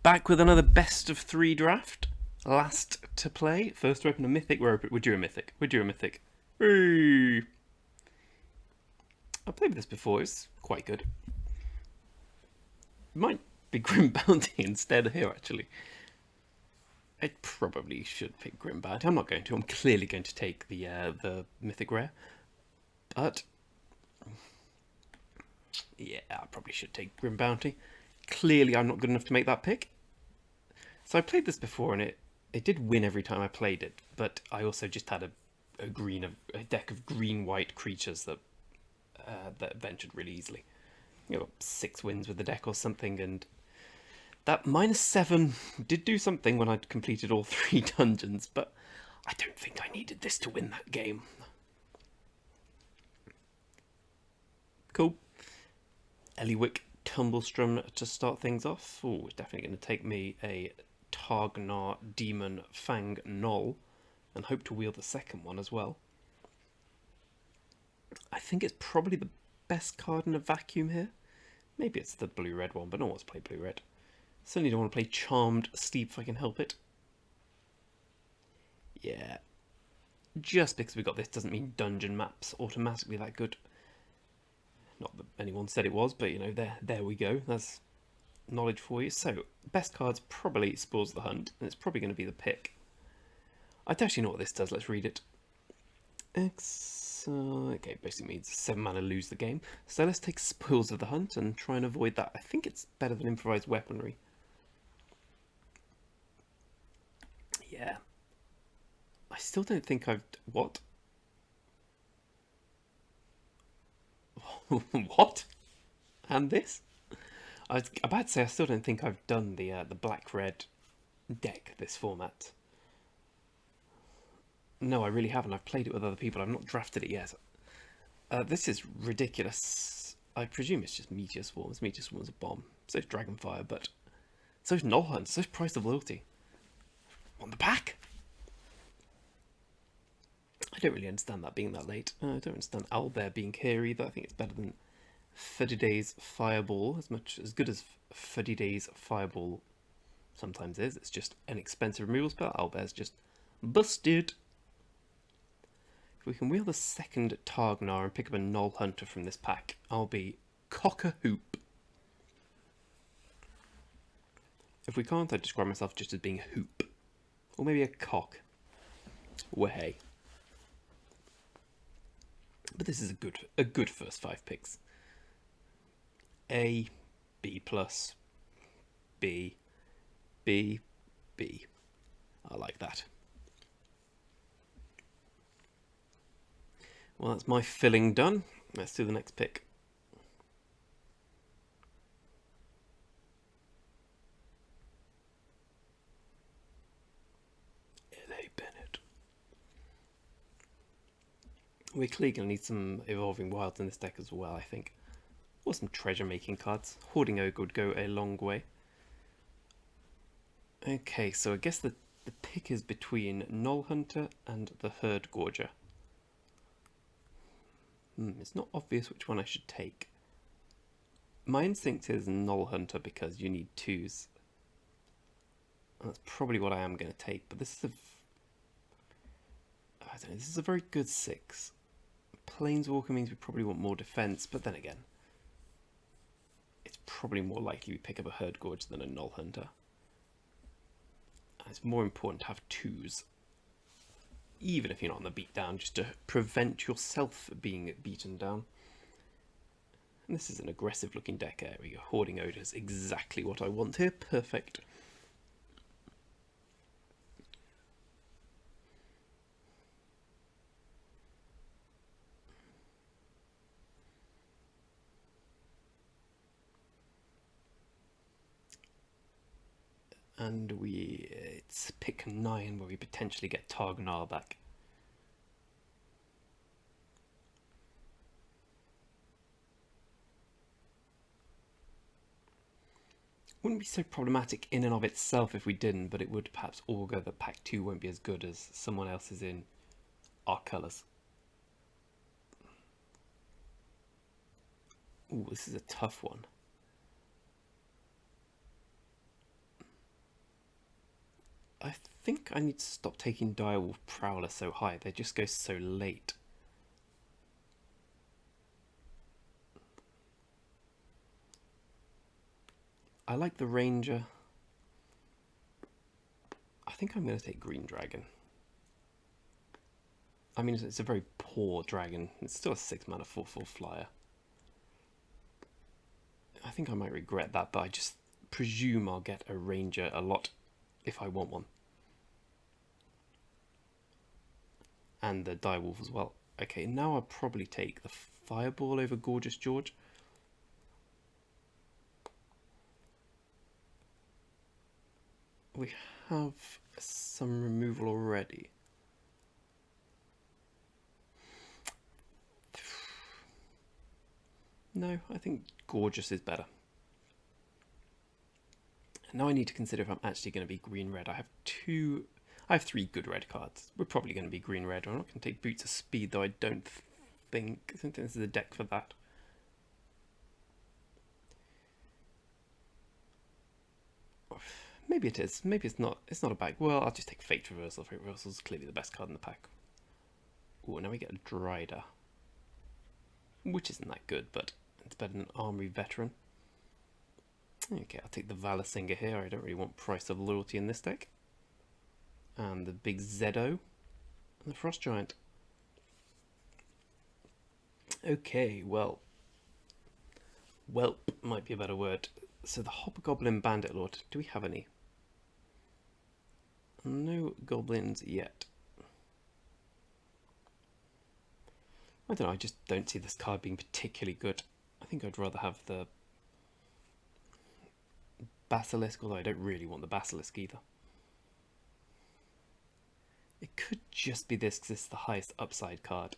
Back with another best of 3 draft. Last to play. First to open a Mythic. We're due a Mythic. We're due a Mythic. Woo! I've played with this before. It's quite good. Might be Grim Bounty instead here, actually. I probably should pick Grim Bounty. I'm not going to. I'm clearly going to take the Mythic Rare. But yeah, I probably should take Grim Bounty. Clearly, I'm not good enough to make that pick. So I played this before, and it did win every time I played it. But I also just had a deck of green-white creatures that ventured really easily. 6 wins with the deck or something, and that -7 did do something when I'd completed all 3 dungeons, but I don't think I needed this to win that game. Cool. Eliwick Tumblestrom to start things off. Oh, it's definitely going to take me a Targnar Demon Fang Null, and hope to wield the second one as well. I think it's probably the best card in a vacuum here. Maybe it's the blue-red one, but no one wants to play blue-red. Certainly don't want to play Charmed Steep if I can help it. Yeah. Just because we got this doesn't mean dungeon maps automatically that good. Not that anyone said it was, but there we go. That's knowledge for you. So, best card's probably Spores of the Hunt, and it's probably going to be the pick. I don't actually know what this does. Let's read it. Okay, basically means 7 mana lose the game. So let's take Spoils of the Hunt and try and avoid that. I think it's better than improvised weaponry. Yeah. I still don't think I've... What? What? And this? I was about to say I still don't think I've done the black-red deck this format. No, I really haven't. I've played it with other people. I've not drafted it yet. This is ridiculous. I presume it's just Meteor Swarms. Meteor Swarms are bomb. So's Dragonfire, but so's Null Hunt. So's Price of Loyalty. On the pack? I don't really understand that being that late. I don't understand Owlbear being here either. I think it's better than Fudiday's Fireball, as good as Fudiday's Fireball sometimes is. It's just an expensive removal spell. Owlbear's just busted. If we can wield a second Targnar and pick up a Null Hunter from this pack, I'll be cock-a-hoop. If we can't, I describe myself just as being a hoop. Or maybe a cock. Way. But this is a good first 5 picks. A, B+, B, B, B. I like that. Well, that's my filling done. Let's do the next pick. L.A. Bennett. We're clearly going to need some Evolving Wilds in this deck as well, I think. Or some treasure-making cards. Hoarding Ogre would go a long way. Okay, so I guess the pick is between Null Hunter and the Herd Gorger. It's not obvious which one I should take. My instinct is Null Hunter because you need 2s. And that's probably what I am going to take, but this is I don't know, this is a very good 6. Planeswalker means we probably want more defense, but then again, it's probably more likely we pick up a Herd Gorge than a Null Hunter. And it's more important to have 2s. Even if you're not on the beatdown, just to prevent yourself being beaten down. And this is an aggressive looking deck area. Hoarding Odor is exactly what I want here. Perfect. And it's pick 9 where we potentially get Targnar back. Wouldn't be so problematic in and of itself if we didn't, but it would perhaps augur that pack 2 won't be as good as someone else's in our colours. Ooh, this is a tough one. I think I need to stop taking Direwolf Prowler so high. They just go so late. I like the Ranger. I think I'm going to take Green Dragon. I mean, it's a very poor dragon. It's still a 6 mana 4/4 flyer. I think I might regret that, but I just presume I'll get a Ranger a lot if I want one. And the Direwolf as well. Okay, now I'll probably take the Fireball over Gorgeous George. We have some removal already. No, I think Gorgeous is better. Now I need to consider if I'm actually going to be green-red. I have 3 good red cards. We're probably going to be green-red. I'm not going to take Boots of Speed, though I don't think this is a deck for that. Maybe it is. Maybe it's not. It's not a bag. Well, I'll just take Fate Reversal. Fate Reversal is clearly the best card in the pack. Ooh, now we get a Drider, which isn't that good, but it's better than an Armory Veteran. Okay, I'll take the Valor Singer here. I don't really want Price of Loyalty in this deck. And the big Zedo and the Frost Giant. Okay, well, whelp might be a better word. So the Hobgoblin Bandit Lord, do we have any? No goblins yet. I don't know, I just don't see this card being particularly good. I think I'd rather have the Basilisk, although I don't really want the Basilisk either. It could just be this because it's the highest upside card.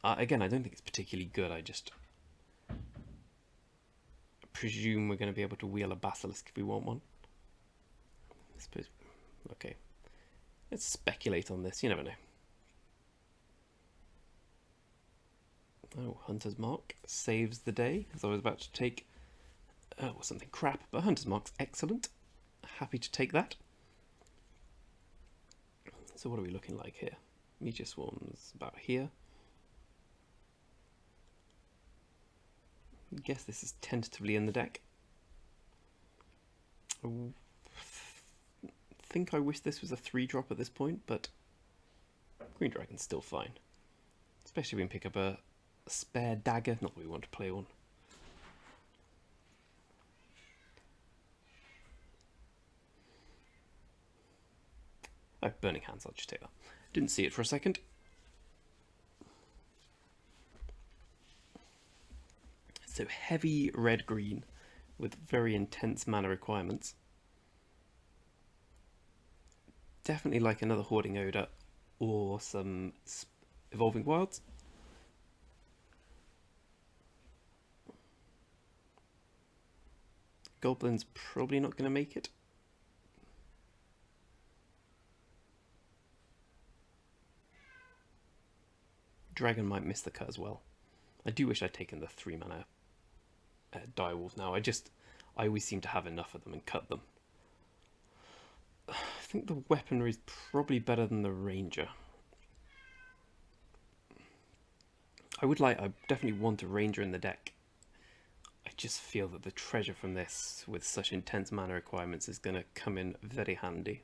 Again, I don't think it's particularly good, I just presume we're going to be able to wheel a Basilisk if we want one. I suppose. Okay. Let's speculate on this, you never know. Oh, Hunter's Mark saves the day, as I was about to take something crap, but Hunter's Mark's excellent. Happy to take that. So what are we looking like here? Meteor Swarm's about here. I guess this is tentatively in the deck. I think I wish this was a 3-drop at this point, but Green Dragon's still fine. Especially when we pick up a spare dagger, not that we want to play one. Oh, Burning Hands, I'll just take that. Didn't see it for a second. So heavy red-green with very intense mana requirements. Definitely like another Hoarding Odor or some Evolving Wilds. Goblin's probably not going to make it. Dragon might miss the cut as well. I do wish I'd taken the 3 mana Direwolf now. I always seem to have enough of them and cut them. I think the weaponry is probably better than the Ranger. I definitely want a Ranger in the deck. I just feel that the treasure from this, with such intense mana requirements, is going to come in very handy.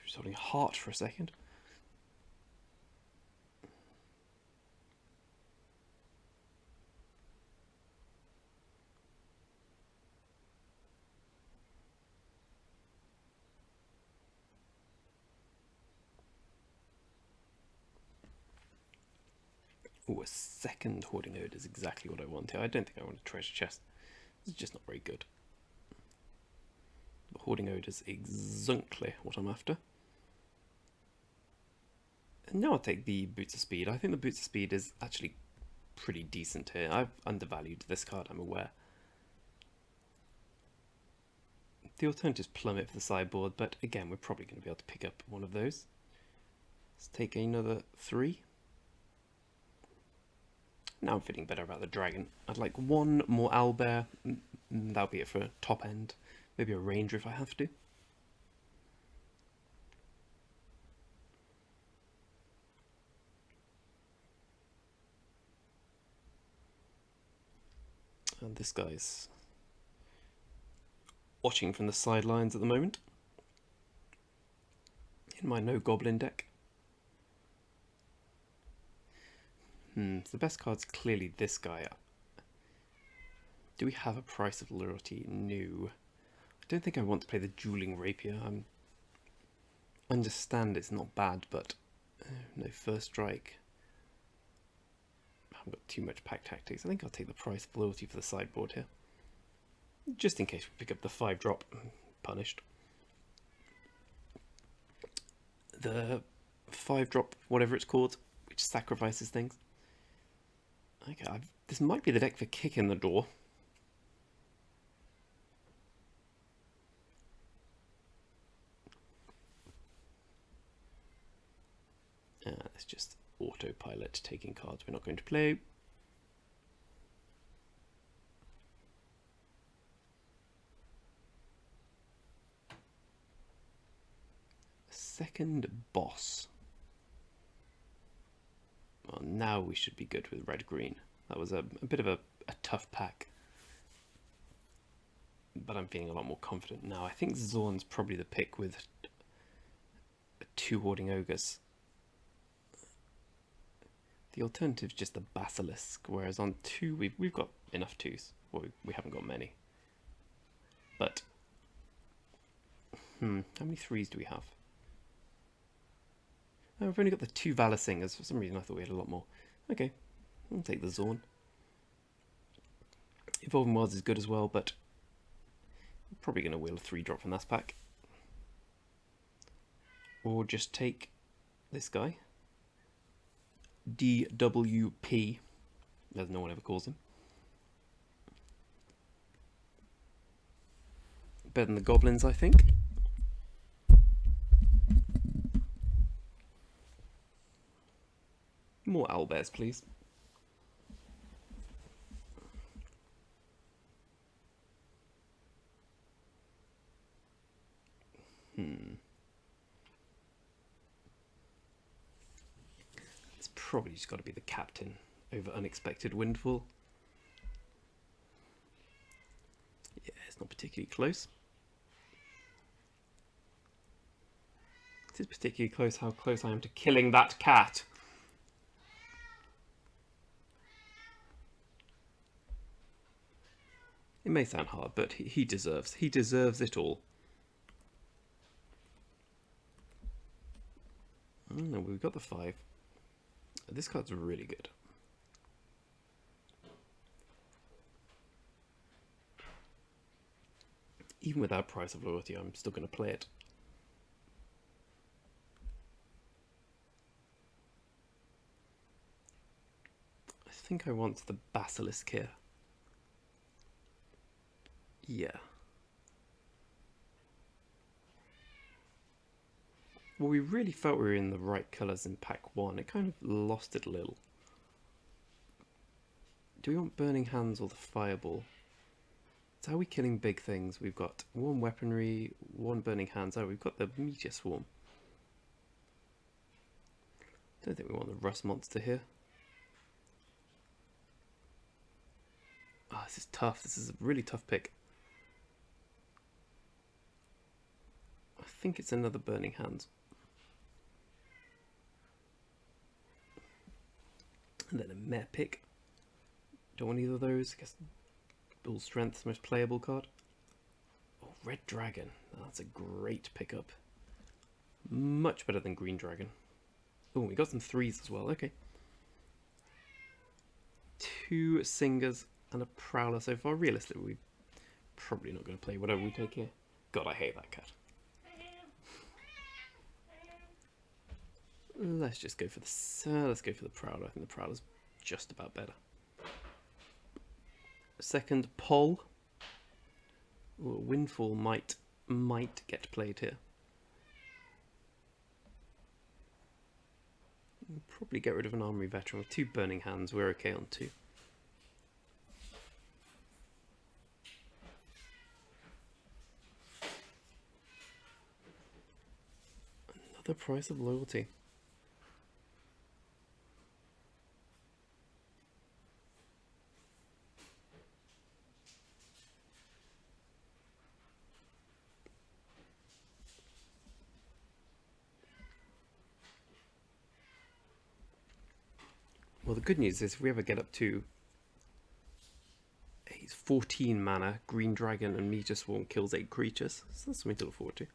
Just holding Heart for a second. Oh, a second Hoarding Ode is exactly what I want here. I don't think I want a treasure chest. It's just not very good. But Hoarding Ode is exactly what I'm after. And now I'll take the Boots of Speed. I think the Boots of Speed is actually pretty decent here. I've undervalued this card, I'm aware. The alternative is plummet for the sideboard, but again, we're probably going to be able to pick up one of those. Let's take another 3. Now I'm feeling better about the dragon. I'd like one more owlbear. That'll be it for top end. Maybe a ranger if I have to. And this guy's watching from the sidelines at the moment. In my no goblin deck. So the best card's clearly this guy. Do we have a price of loyalty? No. I don't think I want to play the dueling rapier. I understand it's not bad, but no first strike. I haven't got too much pack tactics. I think I'll take the price of loyalty for the sideboard here. Just in case we pick up the 5-drop. Punished. The 5-drop, whatever it's called, which sacrifices things. Okay, this might be the deck for kicking the door. Let's just autopilot taking cards we're not going to play. Second boss. Well, now we should be good with red-green. That was a bit of a tough pack. But I'm feeling a lot more confident now. I think Zorn's probably the pick with 2 Hoarding Ogres. The alternative is just the Basilisk, whereas on 2 we've got enough 2s. Well, we haven't got many. But, how many 3s do we have? Oh, we've only got the 2 Valor Singers. For some reason I thought we had a lot more. Okay, I'll take the Zorn. Evolving Wilds is good as well, but I'm probably going to wheel a 3-drop from this pack. Or just take this guy. DWP, as no one ever calls him. Better than the goblins, I think. More owlbears, please. It's probably just got to be the captain over Unexpected Windfall. Yeah, it's not particularly close. It is particularly close how close I am to killing that cat. It may sound hard, but he deserves it all. Oh, no, we've got the 5. This card's really good. Even without price of loyalty, I'm still going to play it. I think I want the Basilisk here. Yeah. Well, we really felt we were in the right colours in pack 1. It kind of lost it a little. Do we want Burning Hands or the Fireball? So how are we killing big things? We've got 1 weaponry, 1 Burning Hands. Oh, we've got the Meteor Swarm. Don't think we want the Rust Monster here. Ah, this is tough. This is a really tough pick. I think it's another Burning Hands. And then a Mare pick. Don't want either of those. I guess Bull Strength's the most playable card. Oh, Red Dragon. That's a great pickup. Much better than Green Dragon. Oh, we got some 3s as well. Okay. 2 Singers and a Prowler so far. Realistically, we're probably not going to play whatever we take here. God, I hate that cat. Let's just go for the let's go for the Prowler. I think the Prowler's just about better. Second Poll. Ooh, Windfall might might get played here. We'll probably get rid of an armory veteran with 2 burning hands. We're okay on 2. Another price of loyalty. Well, the good news is if we ever get up to 14 mana, Green Dragon and Meteor Swarm kills 8 creatures, so that's something to look forward to.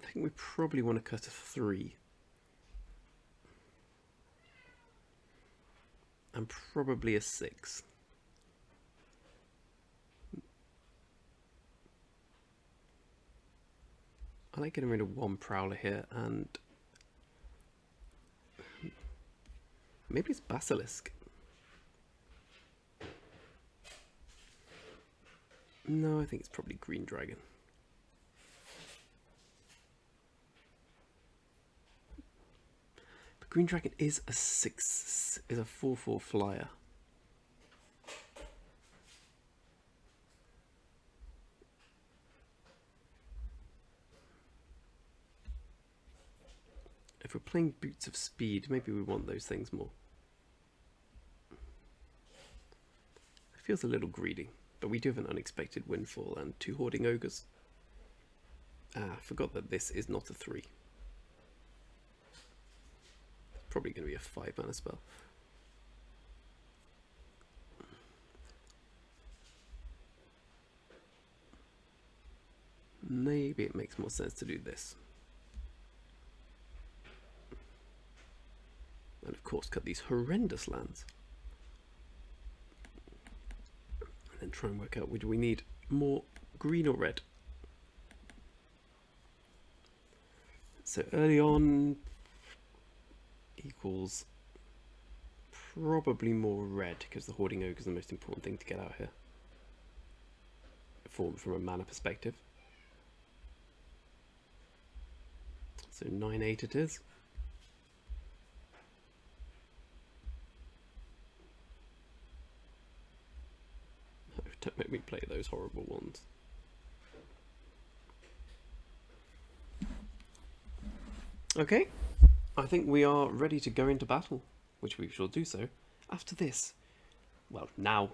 I think we probably want to cut a 3. And probably a 6. I like getting rid of 1 Prowler here, and maybe it's Basilisk. No, I think it's probably Green Dragon. But Green Dragon is a 4/4 flyer. If we're playing Boots of Speed, maybe we want those things more. It feels a little greedy, but we do have an Unexpected Windfall and 2 Hoarding Ogres. I forgot that this is not a 3. It's probably going to be a 5 mana spell. Maybe it makes more sense to do this. And of course cut these horrendous lands. And then try and work out, do we need more green or red? So early on equals probably more red, because the Hoarding Ogre is the most important thing to get out here. From a mana perspective. So 9/8 it is. Don't make me play those horrible ones. Okay, I think we are ready to go into battle, which we shall do so after this. Well, now.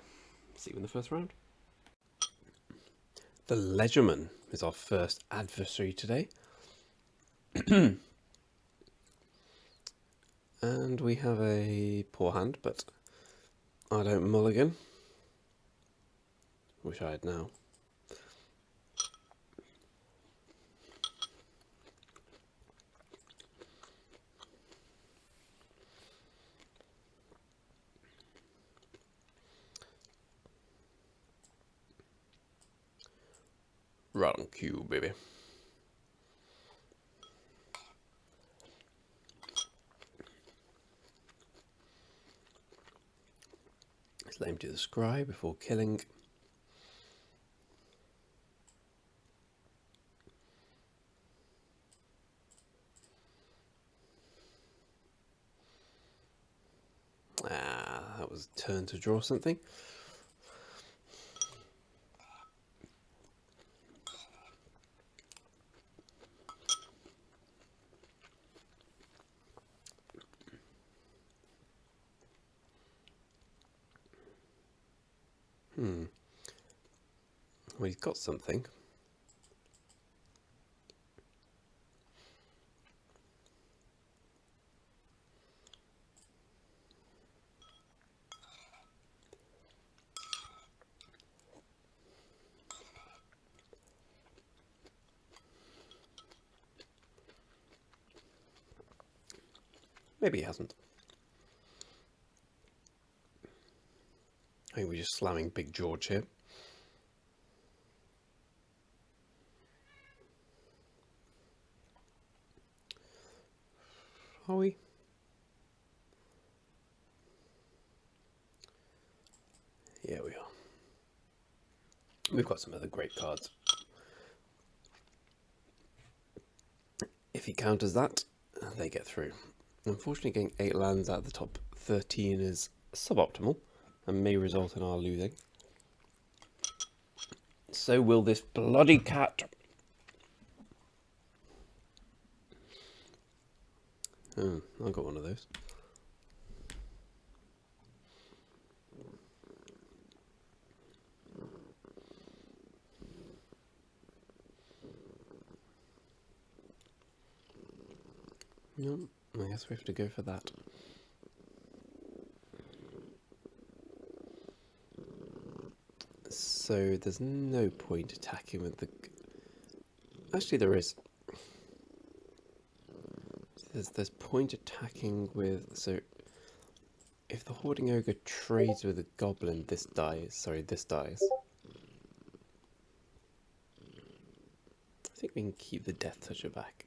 See you in the first round. The Leisureman is our first adversary today. And we have a poor hand, but I don't mulligan. Wish I had now. Right on cue, baby. Let's let him do the scry before killing. That was a turn to draw something. Well, he's got something. Maybe he hasn't. I think we're just slamming Big George here. Are we? Yeah, we are. We've got some other great cards. If he counters that, they get through. Unfortunately, getting 8 lands out of the top 13 is suboptimal and may result in our losing. So will this bloody cat. Oh, I got one of those. No, I guess we have to go for that. So there's no point attacking with the... Actually there is. There's point attacking with... So if the Hoarding Ogre trades with a Goblin, this dies. Sorry, this dies. I think we can keep the Death Toucher back.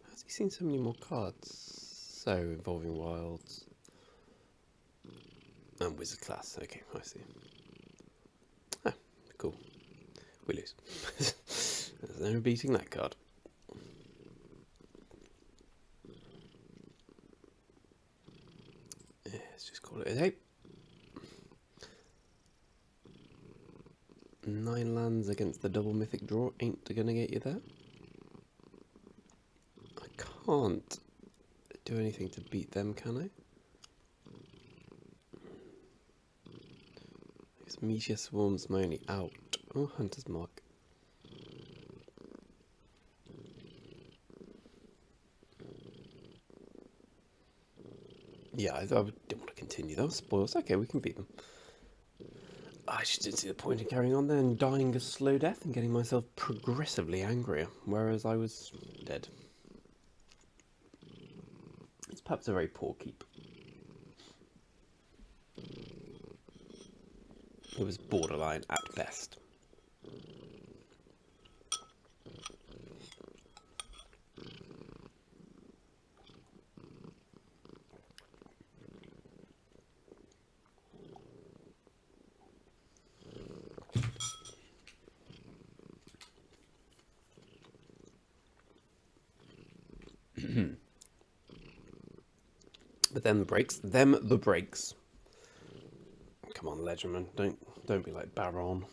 Has he seen so many more cards? So, involving wilds. And wizard class. Okay, I see. Ah, cool. We lose. There's no beating that card. Yeah, let's just call it a day. 9 lands against the double mythic draw ain't gonna get you there. I can't do anything to beat them, can I? I guess Meteor Swarm's my only out. Oh, Hunter's Mark. Yeah, I didn't want to continue. That was spoils. Okay, we can beat them. I just didn't see the point in carrying on there and dying a slow death and getting myself progressively angrier, whereas I was dead. It's perhaps a very poor keep. It was borderline at best. But then the breaks. The breaks. Come on, Legendman. Don't be like Baron.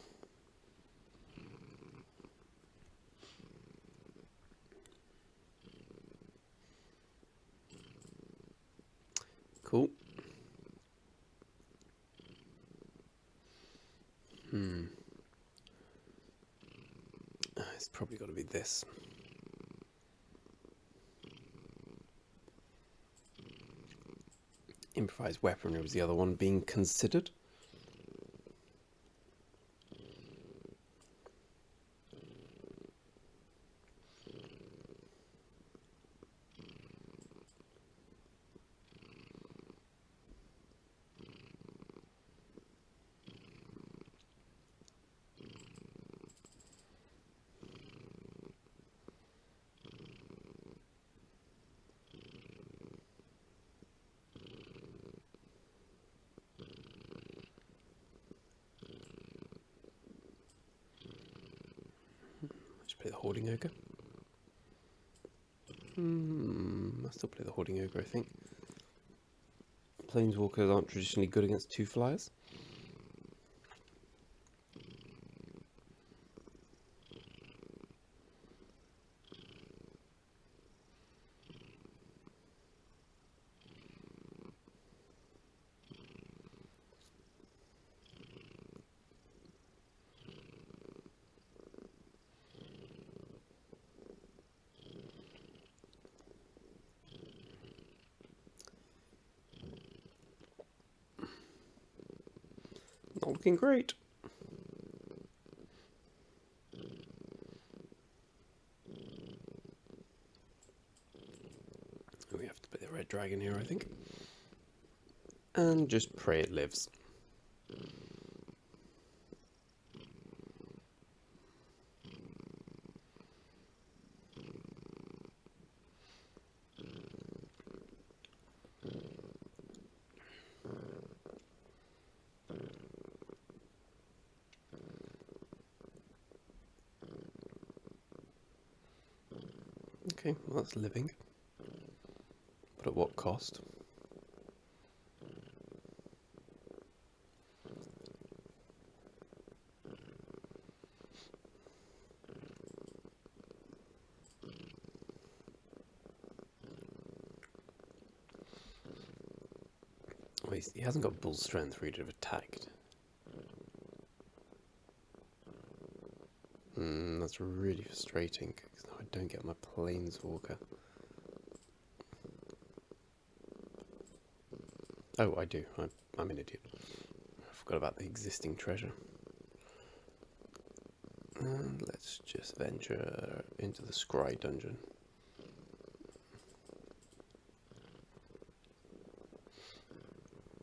Cool. It's probably got to be this. Improvised weaponry was the other one being considered. Play the Hoarding Ogre. I still play the Hoarding Ogre, I think. Planeswalkers aren't traditionally good against 2 flyers. Not looking great. dragon here, I think. And just pray it lives. Okay, well that's living. But at what cost? Well, he hasn't got bull strength for you to have attacked. That's really frustrating, because now I don't get my planeswalker. Oh, I do. I'm an idiot. I forgot about the existing treasure. And let's just venture into the Scry dungeon.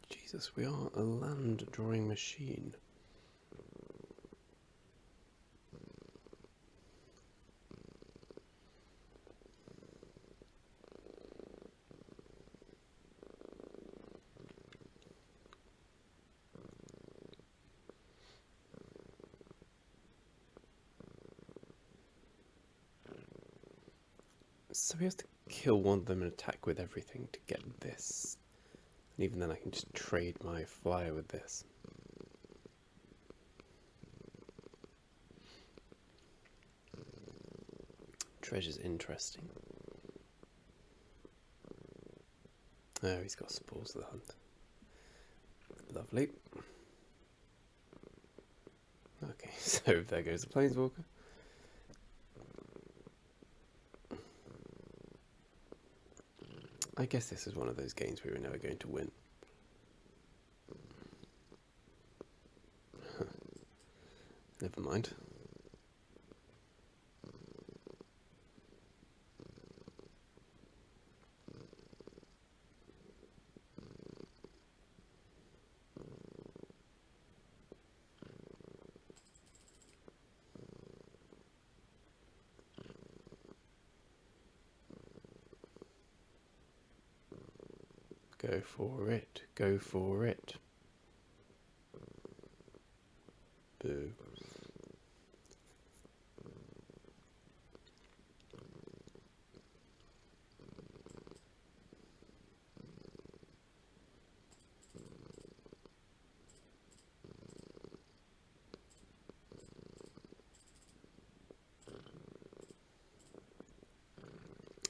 Jesus, we are a land drawing machine. So we have to kill one of them and attack with everything to get this. And even then I can just trade my flyer with this. Treasure's interesting. Oh, he's got Spores of the Hunt. Lovely. Okay, so there goes the Planeswalker. I guess this is one of those games we were never going to win. Never mind. Go for it. Go for it. Boo.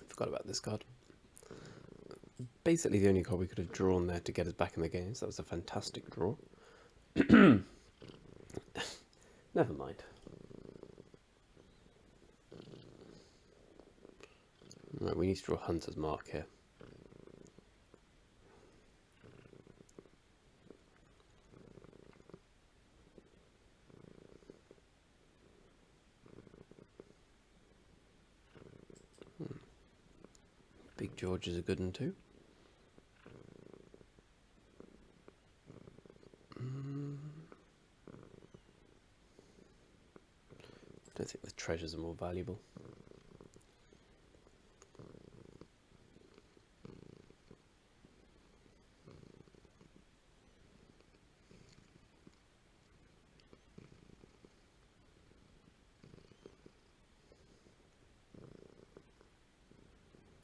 Forgot about this card. Basically the only card we could have drawn there to get us back in the game, so that was a fantastic draw. Never mind. Right, we need to draw Hunter's Mark here. Big George is a good one too. I think the treasures are more valuable.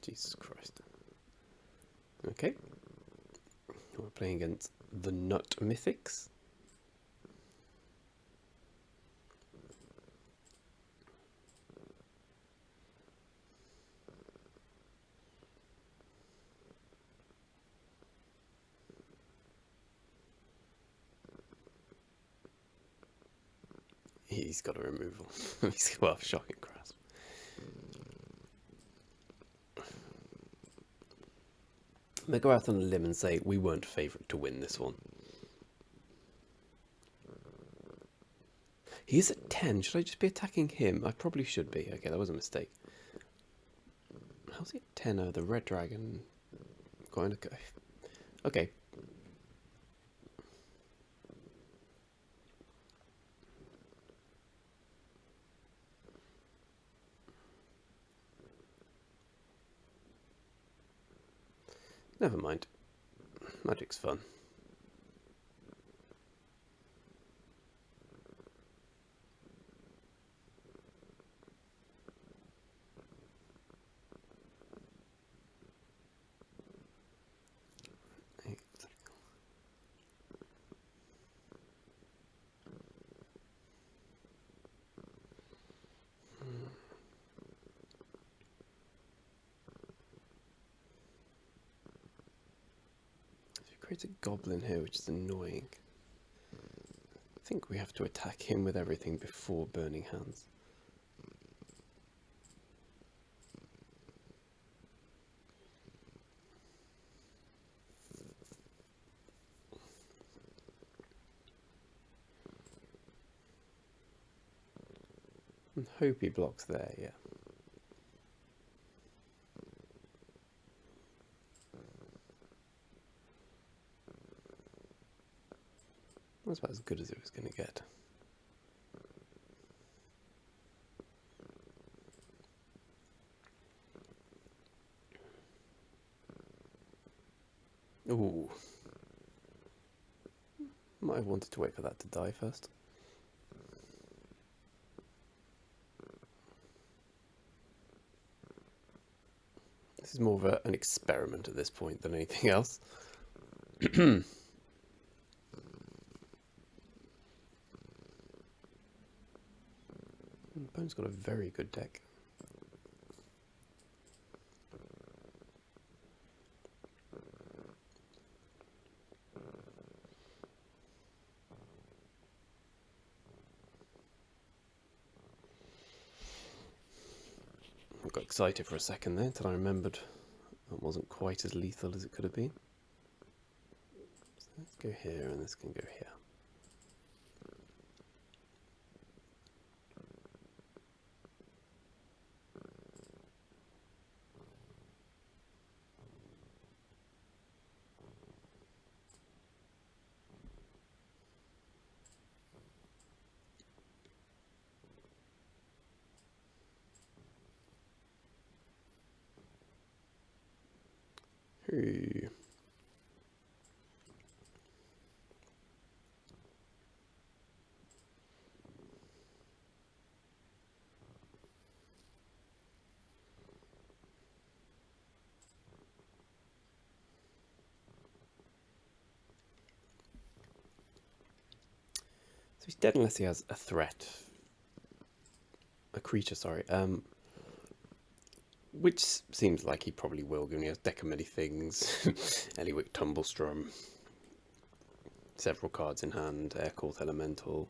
Jesus Christ. Okay. We're playing against the Nut Mythics. He's got a removal. He's got Shocking Grasp. I'm going to go out on a limb and say we weren't favourite to win this one. He's at 10. Should I just be attacking him? I probably should be. Okay, that was a mistake. How's he at 10? Oh, the red dragon quite okay. Okay. Never mind. Magic's fun. Creates a goblin here, which is annoying. I think we have to attack him with everything before burning hands. And hope he blocks there, yeah. That's about as good as it was going to get. Ooh. Might have wanted to wait for that to die first. This is more of an experiment at this point than anything else. Bone's got a very good deck. I got excited for a second there until I remembered that wasn't quite as lethal as it could have been. So let's go here and this can go here. Hey. So he's dead unless he has a threat. A creature, sorry. Which seems like he probably will, given he has deck of many things. Eliwick Tumblestrom. Several cards in hand. Aircourt Elemental.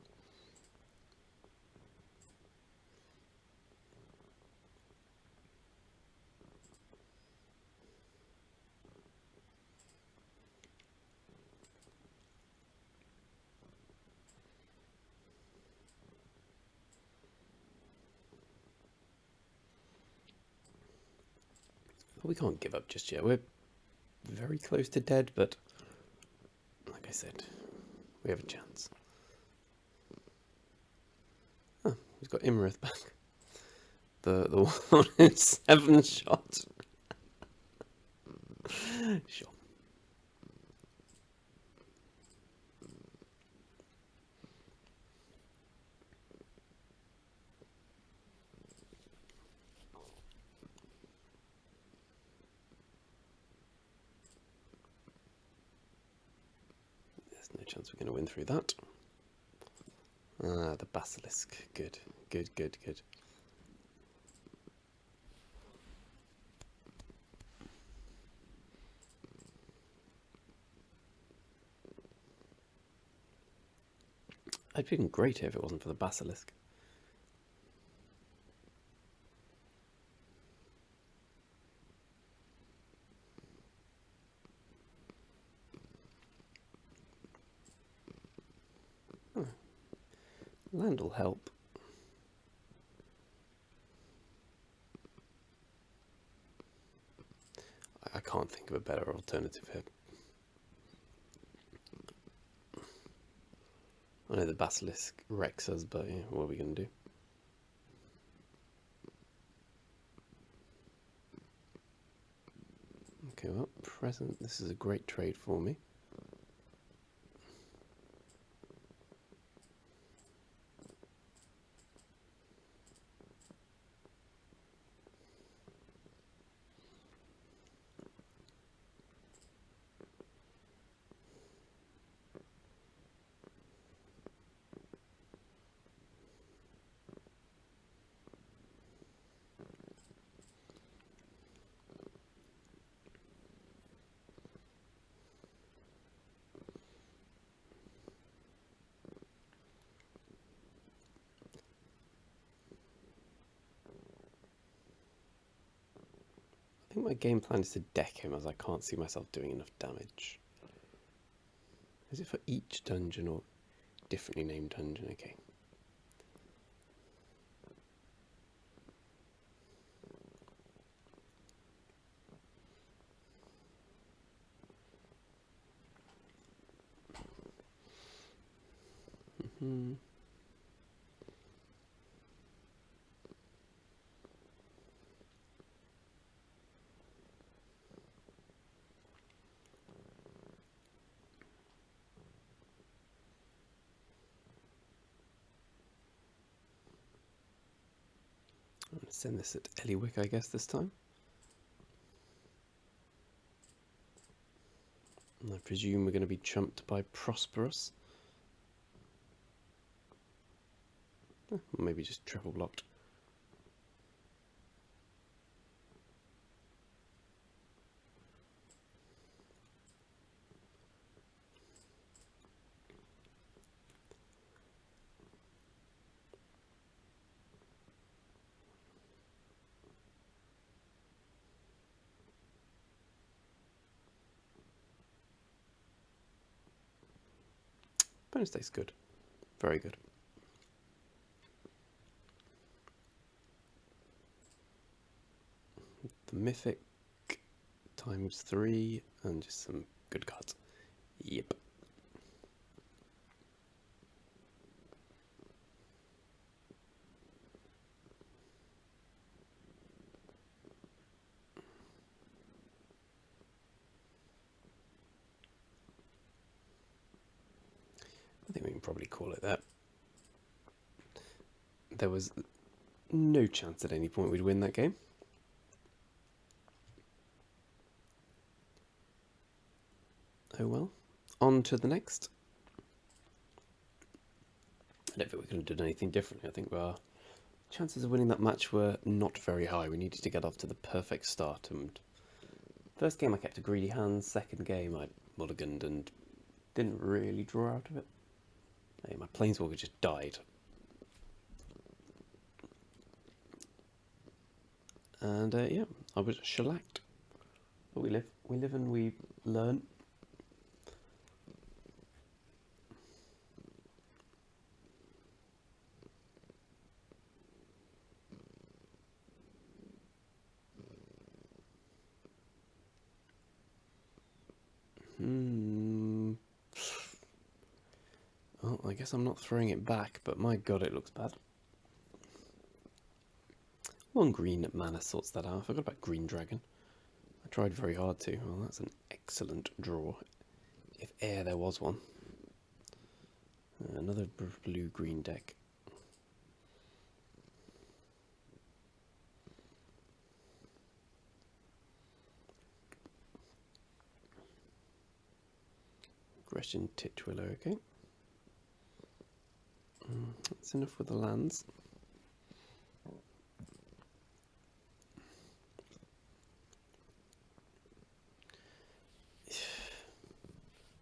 We can't give up just yet. We're very close to dead, but like I said, we have a chance. Oh, he's got Imrith back. The one in 7 shot. Sure. There's no chance we're going to win through that. Ah, the Basilisk. Good, good, good, good. I'd been great here if it wasn't for the Basilisk. Oh. Land will help. I can't think think of a better alternative here. I know the Basilisk wrecks us, but yeah, what are we going to do? Okay, well, present. This is a great trade for me. I think my game plan is to deck him, as I can't see myself doing enough damage. Is it for each dungeon or differently named dungeon? Okay. Mm-hmm. I'm going to send this at Eliwick, I guess, this time. And I presume we're going to be chumped by Prosperous. Maybe just triple blocked. Bonus dice good. Very good. The Mythic ×3 and just some good cards. Yep. I think we can probably call it that. There was no chance at any point we'd win that game. Oh well. On to the next. I don't think we could have done anything differently. I think our chances of winning that match were not very high. We needed to get off to the perfect start. And first game I kept a greedy hand. Second game I mulliganed and didn't really draw out of it. Hey, my Planeswalker just died. And yeah, I was shellacked. But we live and we learn. Well, I guess I'm not throwing it back, but my god, it looks bad. One green mana sorts that out. I forgot about Green Dragon. I tried very hard to. Well, that's an excellent draw, if e'er there was one. Another blue-green deck. Aggression Titchwillow, okay. That's enough with the lands.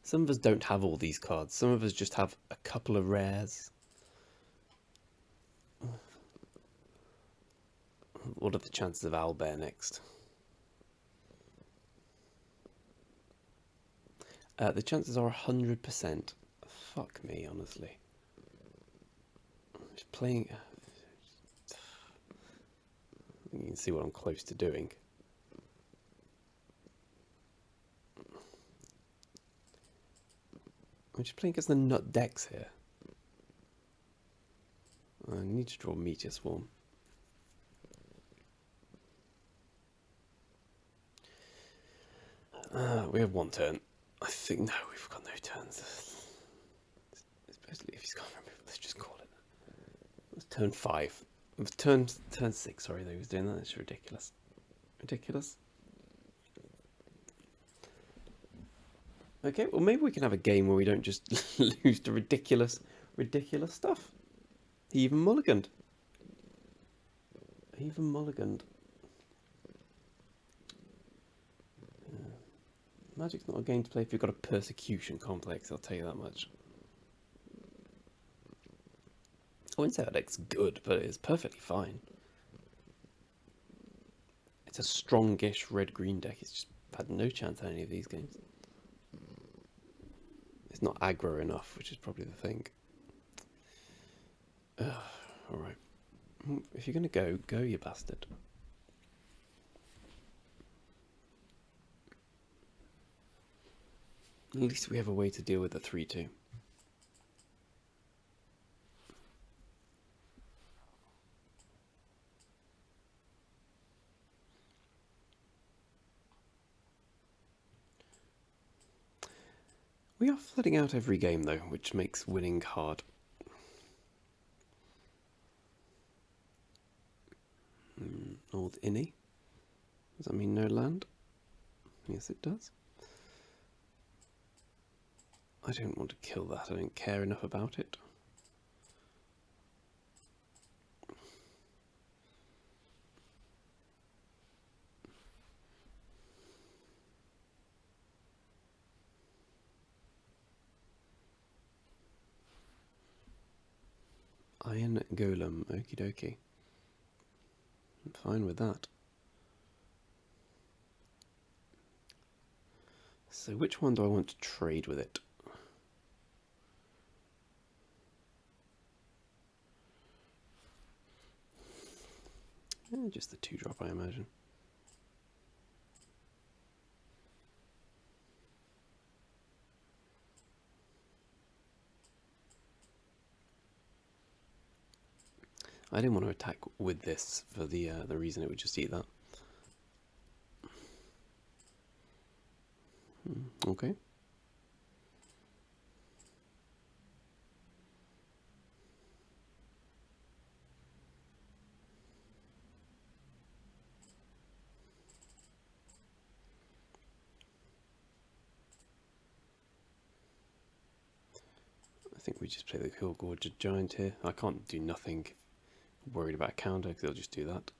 Some of us don't have all these cards. Some of us just have a couple of rares. What are the chances of Owlbear next? The chances are 100%. Fuck me, honestly. Just playing... You can see what I'm close to doing. I'm just playing against the nut decks here. I need to draw Meteor Swarm. We have one turn. I think, no, we've got no turns. Especially if he's got remove, let's just call it. It's turn 5. It was turn 6, sorry, that he was doing that. It's ridiculous. Ridiculous. Okay, well maybe we can have a game where we don't just lose to ridiculous stuff. He even mulliganed. Magic's not a game to play if you've got a persecution complex, I'll tell you that much. I wouldn't say that deck's good, but it's perfectly fine. It's a strongish red-green deck. It's just had no chance at any of these games. It's not aggro enough, which is probably the thing. Alright. If you're going to go, you bastard. At least we have a way to deal with the 3-2. We are flooding out every game though, which makes winning hard. Old innie. Does that mean no land? Yes, it does. I don't want to kill that. I don't care enough about it. Iron Golem, okie dokie. I'm fine with that. So which one do I want to trade with it? Just the 2-drop, I imagine. I didn't want to attack with this for the reason it would just eat that. Okay. I think we just play the Kill Gorge Giant here. I can't do nothing. Worried about a counter because they'll just do that.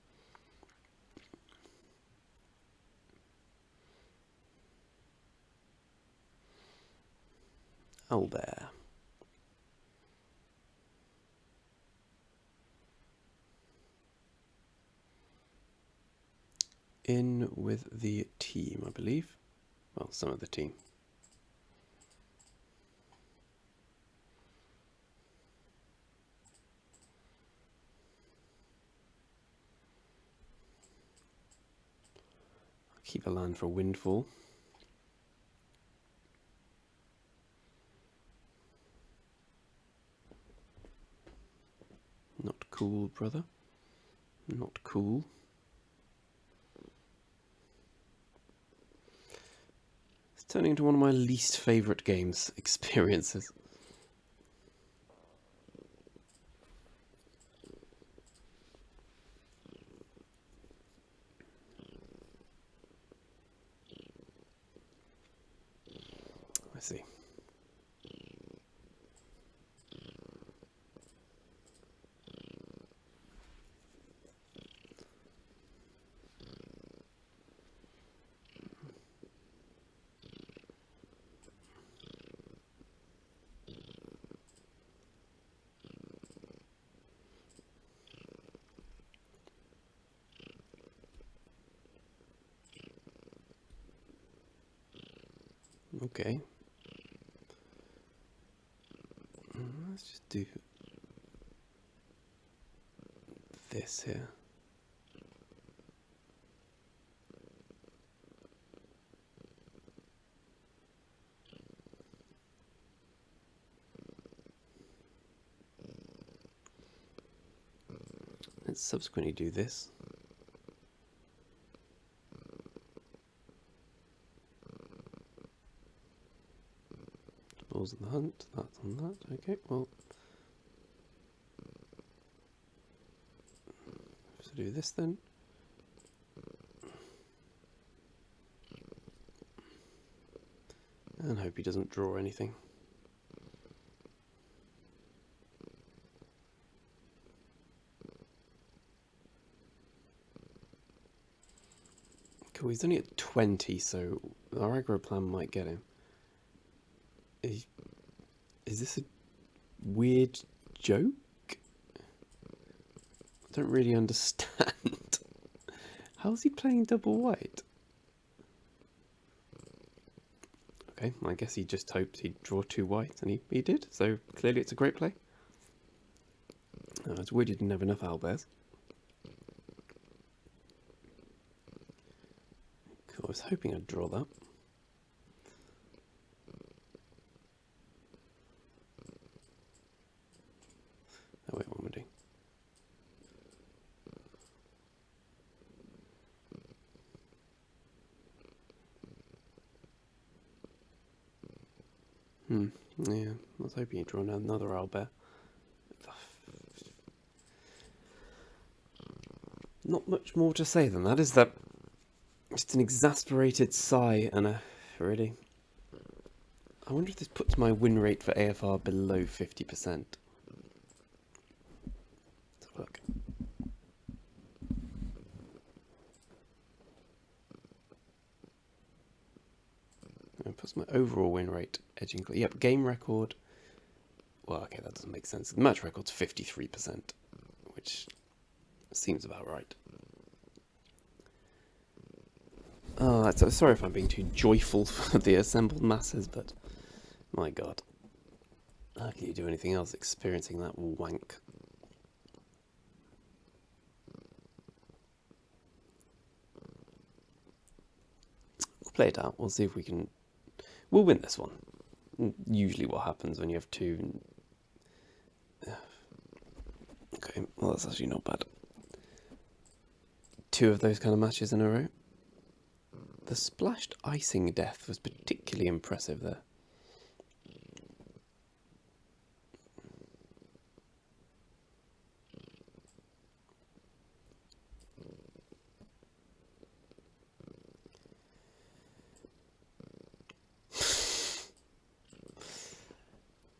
Owlbear. In with the team, I believe. Well, some of the team. I'll keep a land for Windfall. Not cool, brother. Not cool. It's turning into one of my least favourite games experiences. I see. Okay. Let's just do this here. Let's subsequently do this. Balls in the hunt, that's on that. Okay, well, let's do this then. And hope he doesn't draw anything. Cool, he's only at 20, so our aggro plan might get him. Is this a weird joke? I don't really understand. How's he playing double white? Okay, I guess he just hoped he'd draw 2 white, and he did, so clearly it's a great play. It's weird you didn't have enough owlbears. Cool, I was hoping I'd draw that. Oh wait, what am I doing? Yeah, I was hoping you'd draw another owlbear. Not much more to say than that, is that just an exasperated sigh and a really... I wonder if this puts my win rate for AFR below 50%. Let's have a look. It puts my overall win rate edging... Yep, game record... Well, okay, that doesn't make sense. The match record's 53%, which seems about right. Oh, sorry if I'm being too joyful for the assembled masses, but my god. How can you do anything else experiencing that wank? We'll play it out. We'll see if we can... We'll win this one. Usually what happens when you have two... Okay, well that's actually not bad. 2 of those kind of matches in a row. The splashed icing death was particularly impressive there.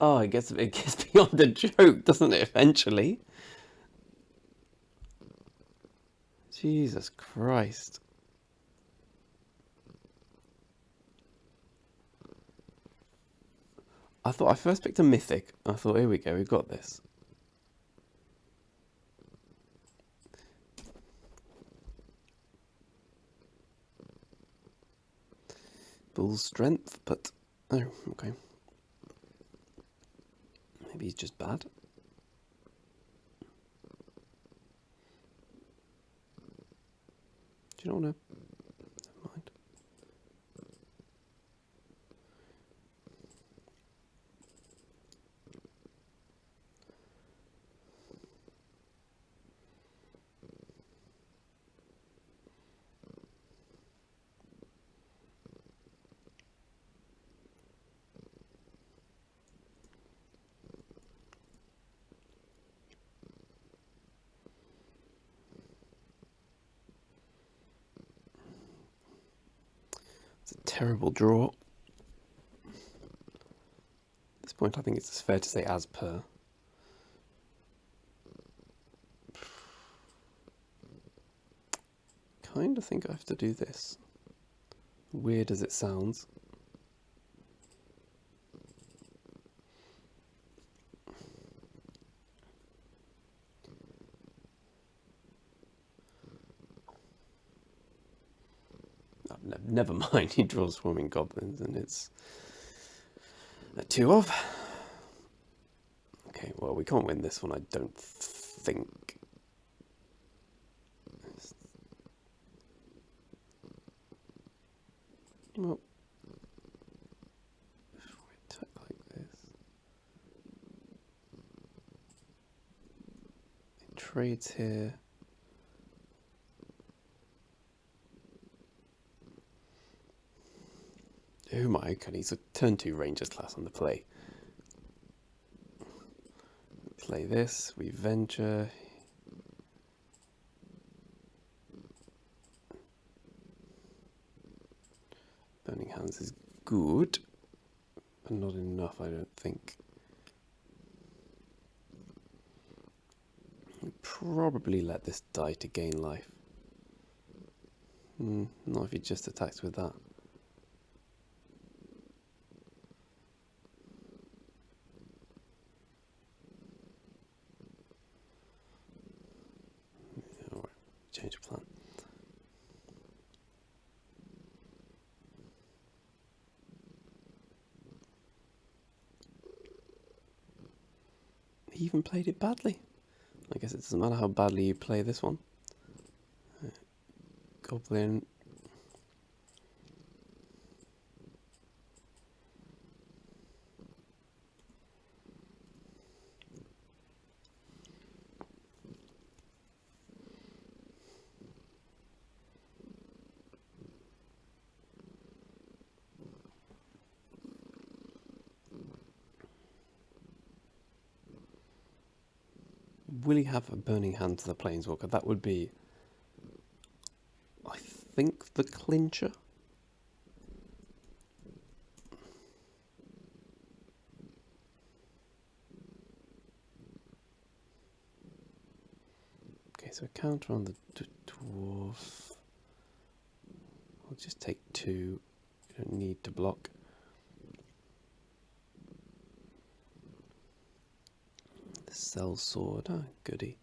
Oh, it gets beyond a joke, doesn't it, eventually? Jesus Christ. I thought I first picked a Mythic. I thought, here we go, we've got this. Bull strength, but... Oh, okay. Maybe he's just bad. Do you not want to... Never mind. It's a terrible draw. At this point, I think it's fair to say as per. Kind of think I have to do this. Weird as it sounds. Never mind, he draws swarming goblins and it's a 2 of. Okay, well, we can't win this one, I don't think. Well, if we attack like this, it trades here. Who am I? Okay, he's a turn 2 Rangers class on the play. Play this, we venture. Burning Hands is good, but not enough, I don't think. Probably let this die to gain life. Not if he just attacks with that. Alright, change of plan. He even played it badly. I guess it doesn't matter how badly you play this one. Goblin. Will he have a Burning Hand to the Planeswalker? That would be, I think, the clincher. Okay, so a counter on the dwarf. I'll just take 2. You don't need to block. The Cell Sword, goody.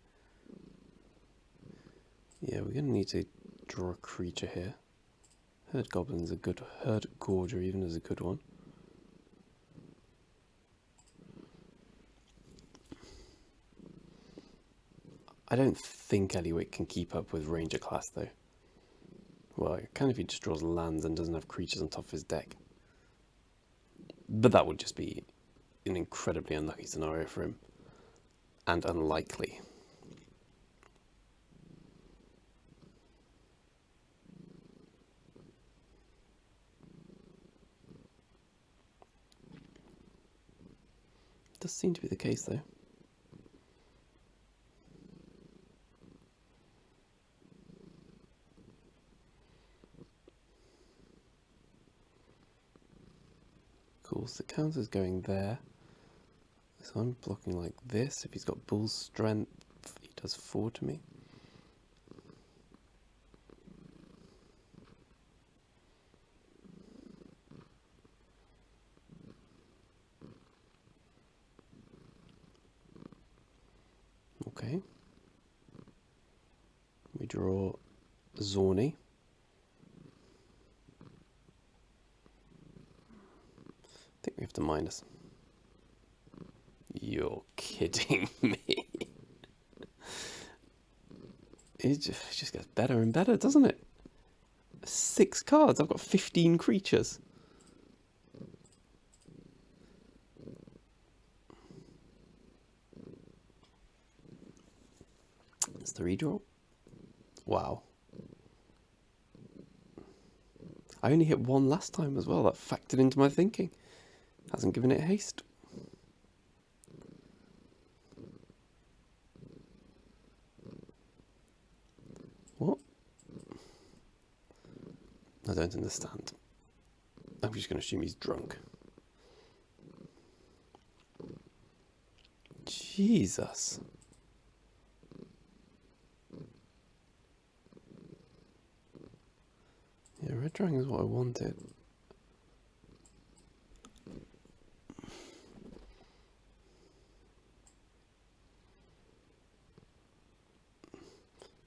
Yeah, we're going to need to draw a creature here. Herd Goblin's a good, Herd Gorger even is a good one. I don't think Eliwick can keep up with Ranger class though. Well, it can if he just draws lands and doesn't have creatures on top of his deck. But that would just be an incredibly unlucky scenario for him. And unlikely. Does seem to be the case though. Cool, so the counter's going there. So I'm blocking like this. If he's got Bull Strength, he does 4 to me. Okay. We draw Zorni. I think we have to minus. You're kidding me. It just gets better and better, doesn't it? 6 cards. I've got 15 creatures. It's the redraw. Wow. I only hit 1 last time as well. That factored into my thinking. Hasn't given it haste. What? I don't understand. I'm just going to assume he's drunk. Jesus. Yeah, red dragon is what I wanted.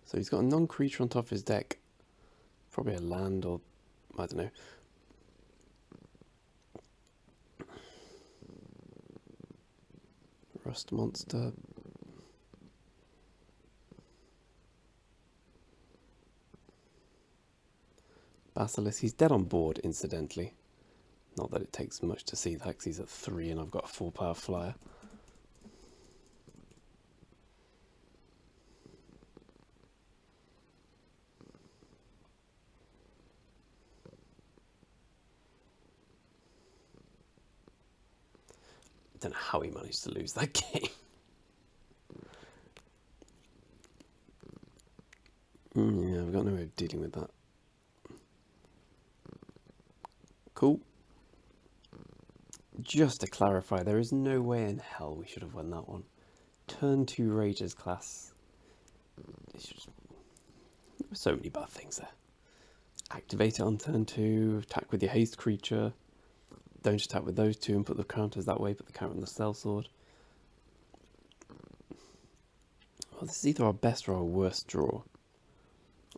So he's got a non-creature on top of his deck. Probably a land or, I don't know. Rust monster. Basilisk. He's dead on board, incidentally. Not that it takes much to see that, because he's at 3 and I've got a 4-power flyer. don't know how he managed to lose that game. Yeah, I've got no way of dealing with that. Cool. Just to clarify, there is no way in hell we should have won that one. Turn 2 Raiders class. There were so many bad things there. Activate it on turn 2, attack with your haste creature. Don't attack with those two and put the counters that way, put the counter on the sellsword. Well, this is either our best or our worst draw.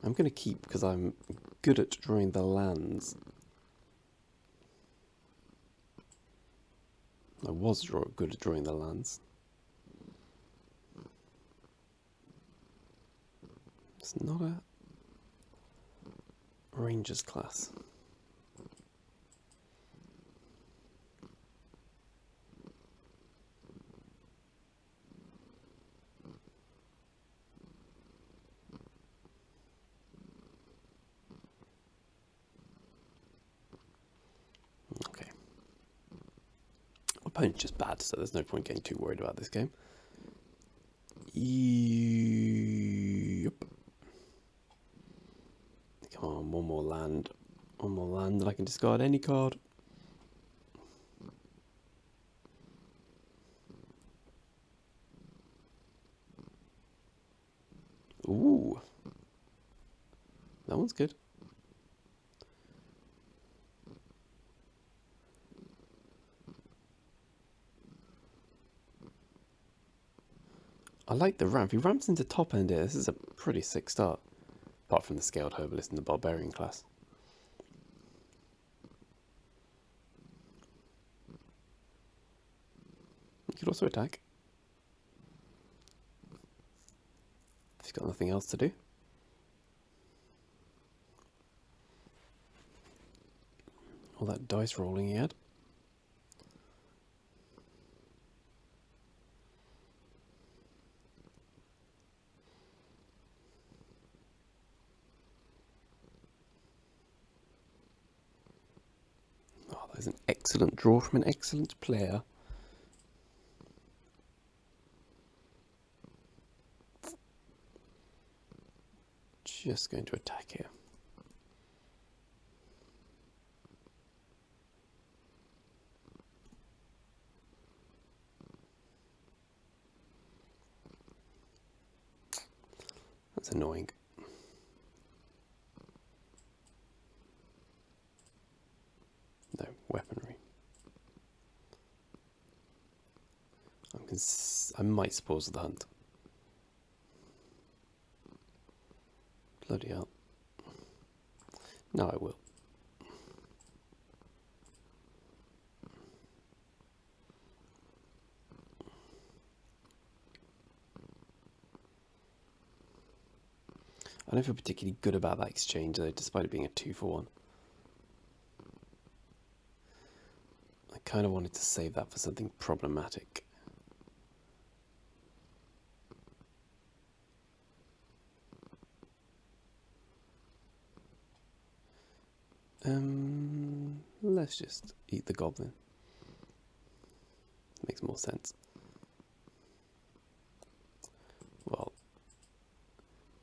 I'm going to keep because I'm good at drawing the lands. I was good at drawing the lands. It's not a Rangers class. Okay. Opponent's just bad, so there's no point getting too worried about this game. Yep. Come on, one more land. One more land, and I can discard any card. Ooh. That one's good. I like the ramp. He ramps into top end here. This is a pretty sick start. Apart from the Scaled Herbalist and the Barbarian class. You could also attack. If he's got nothing else to do. All that dice rolling he had. Oh, that is an excellent draw from an excellent player. Just going to attack here. That's annoying. No, weaponry. I might sponsor the hunt. Bloody hell. No, I will. I don't feel particularly good about that exchange though, despite it being a 2-for-1. I kind of wanted to save that for something problematic. Let's just eat the goblin. Makes more sense. Well,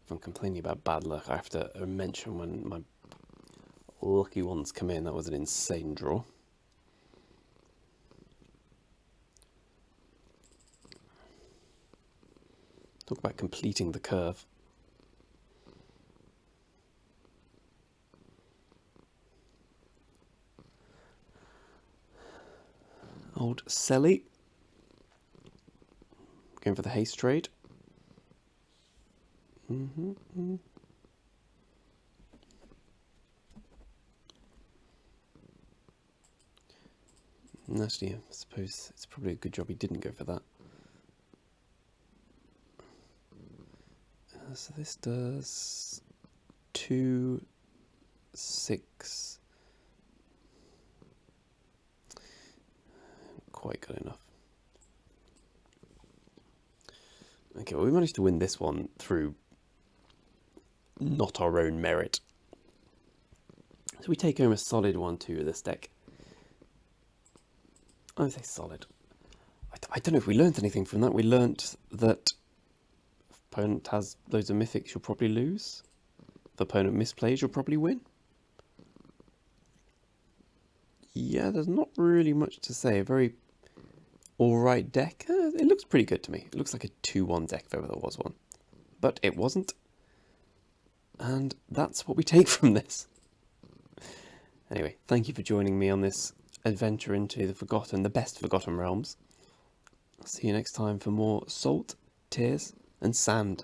if I'm complaining about bad luck, I have to mention when my lucky ones come in. That was an insane draw. Talk about completing the curve. Old Selly. Going for the haste trade. Actually, I suppose it's probably a good job he didn't go for that. So this does 2, 6. Quite good enough. Okay, well, we managed to win this one through not our own merit. So we take home a solid 1-2 with this deck. I would say solid. I don't know if we learnt anything from that. We learnt that if opponent has loads of mythics, you'll probably lose. If opponent misplays, you'll probably win. Yeah, there's not really much to say. A very alright deck. It looks pretty good to me. It looks like a 2-1 deck if ever there was one. But it wasn't. And that's what we take from this. Anyway, thank you for joining me on this adventure into the best Forgotten Realms. I'll see you next time for more salt, tears, and sand.